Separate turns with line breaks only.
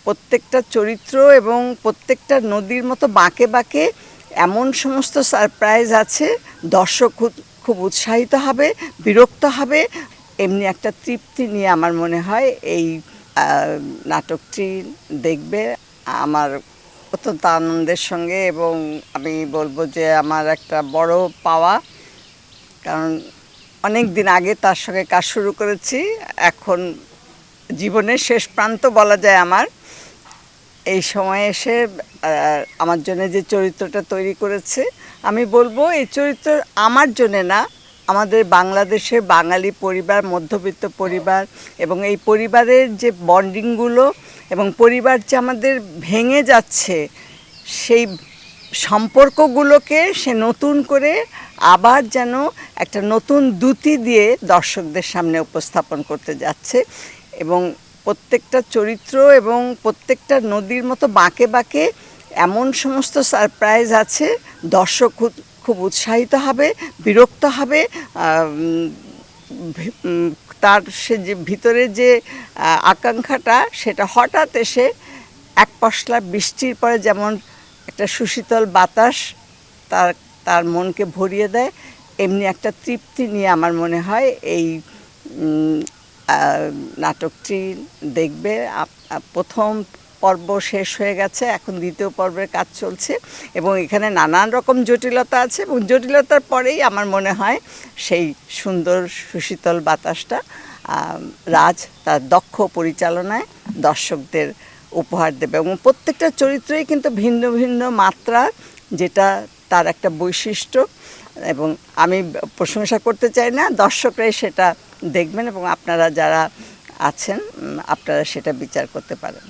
প্রত্যেকটা চরিত্র এবং প্রত্যেকটা নদীর মতো বাঁকে বাঁকে এমন সমস্ত সারপ্রাইজ আছে, দর্শক খুব উৎসাহিত হবে, বিরক্ত হবে, এমনি একটা তৃপ্তি নিয়ে আমার মনে হয় এই নাটকটি দেখবে। আমার অত্যন্ত আনন্দের সঙ্গে, এবং আমি বলবো যে আমার একটা বড় পাওয়া, কারণ অনেক দিন আগে তার সঙ্গে কাজ শুরু করেছি। এখন জীবনের শেষ প্রান্ত বলা যায় আমার। এই সময়ে এসে আমার জন্য যে চরিত্রটা তৈরি করেছে, আমি বলবো এই চরিত্র আমার জন্যে না, আমাদের বাংলাদেশের বাঙালি পরিবার, মধ্যবিত্ত পরিবার, এবং এই পরিবারের যে বন্ডিংগুলো এবং পরিবার যে আমাদের ভেঙে যাচ্ছে, সেই সম্পর্কগুলোকে সে নতুন করে আবার যেন একটা নতুন দ্যুতি দিয়ে দর্শকদের সামনে উপস্থাপন করতে যাচ্ছে। এবং প্রত্যেকটা চরিত্র এবং প্রত্যেকটা নদীর মতো বাঁকে বাঁকে এমন সমস্ত সারপ্রাইজ আছে, দর্শক খুব উৎসাহিত হবে, বিরক্ত হবে, তার সে যে ভিতরে যে আকাঙ্ক্ষাটা, সেটা হঠাৎ এসে এক পশলা বৃষ্টির পরে যেমন একটা সুশীতল বাতাস তার তার মনকে ভরিয়ে দেয়, এমনি একটা তৃপ্তি নিয়ে আমার মনে হয় এই নাটকটি দেখবে। প্রথম পর্ব শেষ হয়ে গেছে, এখন দ্বিতীয় পর্বের কাজ চলছে, এবং এখানে নানান রকম জটিলতা আছে, এবং জটিলতার পরেই আমার মনে হয় সেই সুন্দর সুশীতল বাতাসটা রাজ তার দক্ষ পরিচালনায় দর্শকদের উপহার দেবে। এবং প্রত্যেকটা চরিত্রই কিন্তু ভিন্ন ভিন্ন মাত্রা, যেটা তার একটা বৈশিষ্ট্য, এবং আমি প্রশংসা করতে চাই না, দর্শকরাই সেটা দেখবেন, এবং আপনারা যারা আছেন আপনারা সেটা বিচার করতে পারেন।